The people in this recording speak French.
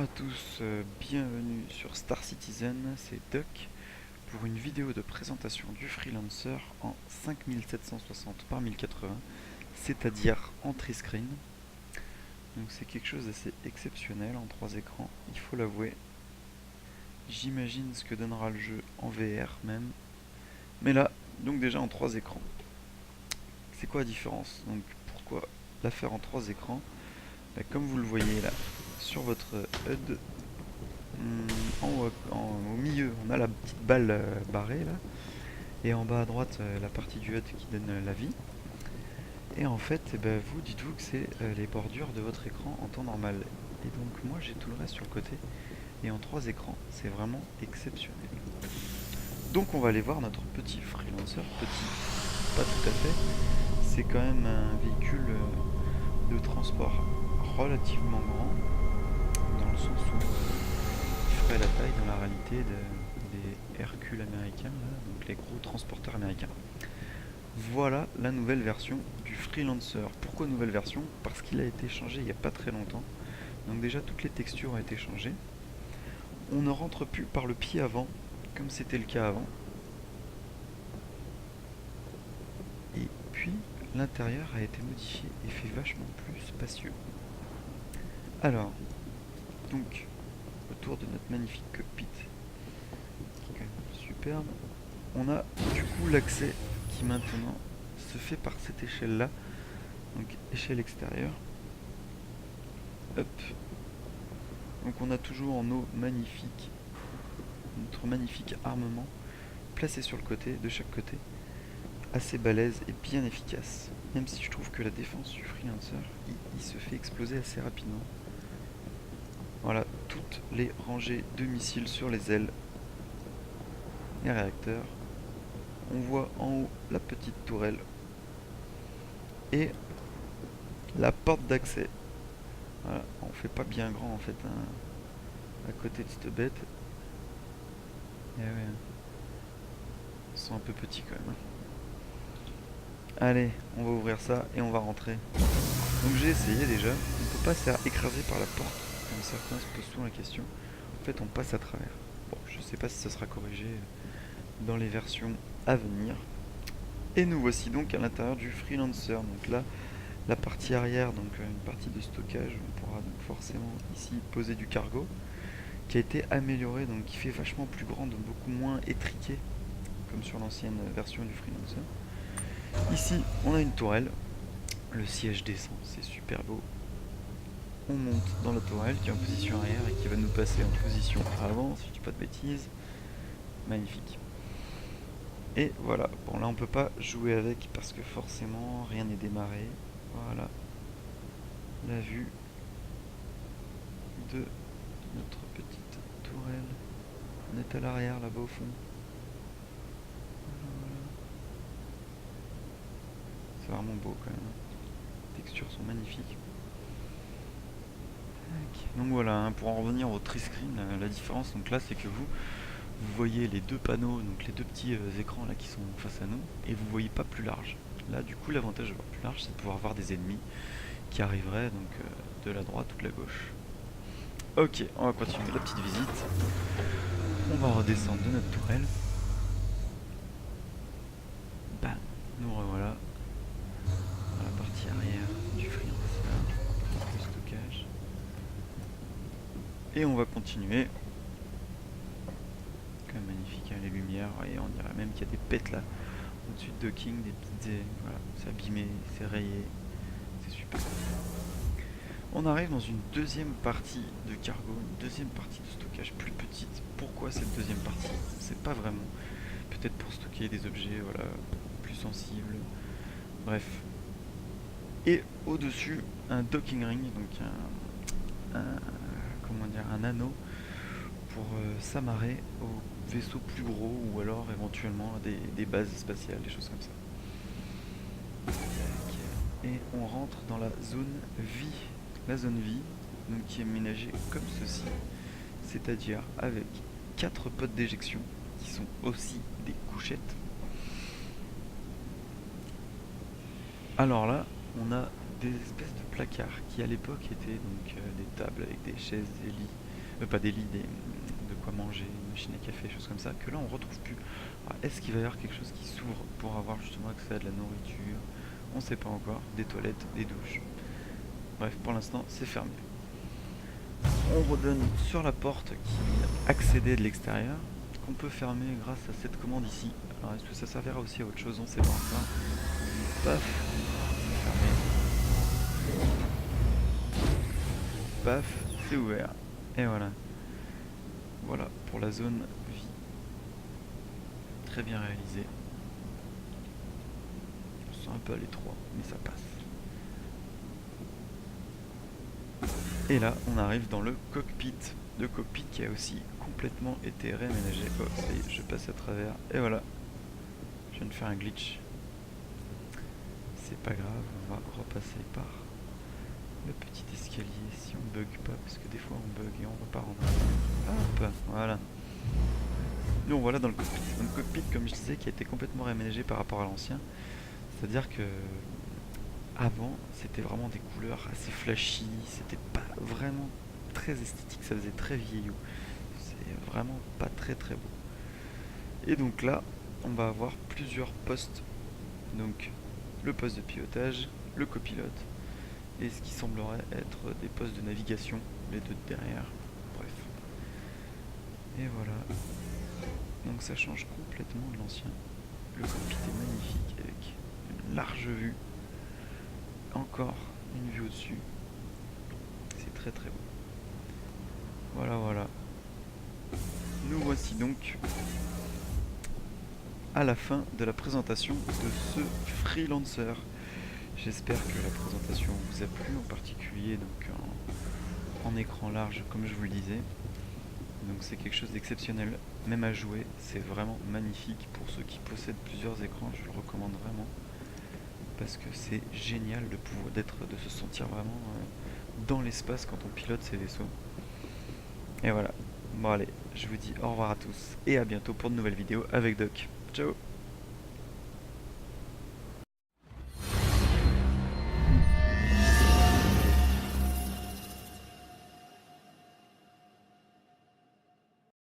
à tous, bienvenue sur Star Citizen, c'est Duck pour une vidéo de présentation du Freelancer en 5760 par 1080, c'est-à-dire en tri-screen. Donc c'est quelque chose d'assez exceptionnel en 3 écrans, il faut l'avouer. J'imagine ce que donnera le jeu en VR même. Mais là, donc déjà en 3 écrans. C'est quoi la différence? Donc pourquoi la faire en 3 écrans? Comme vous le voyez là, sur votre HUD, au milieu, on a la petite balle barrée là, et en bas à droite, la partie du HUD qui donne la vie. Et en fait, vous dites-vous que c'est les bordures de votre écran en temps normal. Et donc moi j'ai tout le reste sur le côté, et en 3 écrans, c'est vraiment exceptionnel. Donc on va aller voir notre petit freelancer, petit, pas tout à fait, c'est quand même un véhicule de transport relativement grand, dans le sens où il ferait la taille dans la réalité des Hercules américains, là, donc les gros transporteurs américains. Voilà la nouvelle version du Freelancer. Pourquoi nouvelle version? Parce qu'il a été changé il n'y a pas très longtemps. Donc déjà toutes les textures ont été changées. On ne rentre plus par le pied avant, comme c'était le cas avant. Et puis l'intérieur a été modifié et fait vachement plus spacieux. Alors, donc, autour de notre magnifique cockpit, qui est quand même superbe, on a du coup l'accès qui maintenant se fait par cette échelle là, donc échelle extérieure. Hop. Donc on a toujours en eau magnifique notre magnifique armement placé sur le côté, de chaque côté, assez balèze et bien efficace. Même si je trouve que la défense du Freelancer, il se fait exploser assez rapidement. Voilà, toutes les rangées de missiles sur les ailes, les réacteurs. On voit en haut la petite tourelle et la porte d'accès. Voilà, on fait pas bien grand en fait hein, à côté de cette bête. Et ouais, ils sont un peu petits quand même. Hein. Allez, on va ouvrir ça et on va rentrer. Donc j'ai essayé déjà, on ne peut pas se faire écraser par la porte, comme certains se posent souvent la question. En fait on passe à travers. Bon, je sais pas si ça sera corrigé dans les versions à venir. Et nous voici donc à l'intérieur du Freelancer. Donc là, la partie arrière, donc une partie de stockage, on pourra donc forcément ici poser du cargo, qui a été amélioré, donc qui fait vachement plus grande, beaucoup moins étriqué, comme sur l'ancienne version du Freelancer. Ici, on a une tourelle, le siège descend, c'est super beau. On monte dans la tourelle qui est en position arrière et qui va nous passer en position avant, si je dis pas de bêtises. Magnifique. Et voilà, bon là on peut pas jouer avec parce que forcément rien n'est démarré. Voilà la vue de notre petite tourelle. On est à l'arrière là-bas au fond. Voilà. C'est vraiment beau quand même. Les textures sont magnifiques. Donc voilà, hein, pour en revenir au tri-screen, la différence donc là c'est que vous voyez les deux panneaux, donc les deux petits écrans là qui sont face à nous, et vous voyez pas plus large. Là du coup l'avantage de voir plus large c'est de pouvoir voir des ennemis qui arriveraient donc de la droite ou de la gauche. Ok, on va continuer la petite visite. On va redescendre de notre tourelle. Bam, nous revoilà dans la partie arrière du Freelancer, le stockage. Et on va continuer. Quand même magnifique, hein, les lumières, et on dirait même qu'il y a des pètes là au-dessus de docking, des petites. Voilà, c'est abîmé, c'est rayé, c'est super. On arrive dans une deuxième partie de cargo, une deuxième partie de stockage plus petite. Pourquoi cette deuxième partie? On ne sait pas vraiment. Peut-être pour stocker des objets voilà, plus sensibles. Bref. Et au-dessus, un docking ring, donc comment dire, un anneau pour s'amarrer aux vaisseaux plus gros ou alors éventuellement à des bases spatiales, des choses comme ça. Et on rentre dans la zone vie. La zone vie, donc qui est ménagée comme ceci, c'est-à-dire avec 4 pods d'éjection qui sont aussi des couchettes. Alors là, on a des espèces de placards qui à l'époque étaient donc des tables avec des chaises, des lits pas des lits, de quoi manger, une machine à café, choses comme ça, que là on retrouve plus. Alors, est-ce qu'il va y avoir quelque chose qui s'ouvre pour avoir justement accès à de la nourriture? On sait pas encore. Des toilettes, des douches. Bref, pour l'instant, c'est fermé. On redonne sur la porte qui accédait de l'extérieur, qu'on peut fermer grâce à cette commande ici. Alors, est-ce que ça servira aussi à autre chose? On sait pas encore. Paf, fermé. Paf, c'est ouvert. Et voilà. Voilà pour la zone vie. Très bien réalisé. On sent un peu à l'étroit, mais ça passe. Et là, on arrive dans le cockpit. Le cockpit qui a aussi complètement été réaménagé. Oh, ça y est, je passe à travers. Et voilà. Je viens de faire un glitch. C'est pas grave, on va repasser par le petit escalier si on bug pas, parce que des fois on bug et on repart en arrière. Hop, voilà. Nous voilà dans le cockpit. Un cockpit, comme je disais, qui a été complètement réaménagé par rapport à l'ancien. C'est-à-dire que avant, c'était vraiment des couleurs assez flashy, c'était pas vraiment très esthétique, ça faisait très vieillot. C'est vraiment pas très très beau. Et donc là, on va avoir plusieurs postes. Donc le poste de pilotage, le copilote, et ce qui semblerait être des postes de navigation, les deux de derrière. Bref. Et voilà. Donc ça change complètement de l'ancien. Le cockpit est magnifique avec une large vue. Encore une vue au-dessus. C'est très très beau. Voilà, voilà. Nous voici donc à la fin de la présentation de ce freelancer. J'espère que la présentation vous a plu, en particulier donc en écran large comme je vous le disais. Donc c'est quelque chose d'exceptionnel, même à jouer, c'est vraiment magnifique. Pour ceux qui possèdent plusieurs écrans, je le recommande vraiment, parce que c'est génial de pouvoir de se sentir vraiment dans l'espace quand on pilote ces vaisseaux. Et voilà, bon allez, je vous dis au revoir à tous et à bientôt pour de nouvelles vidéos avec Doc. Ciao.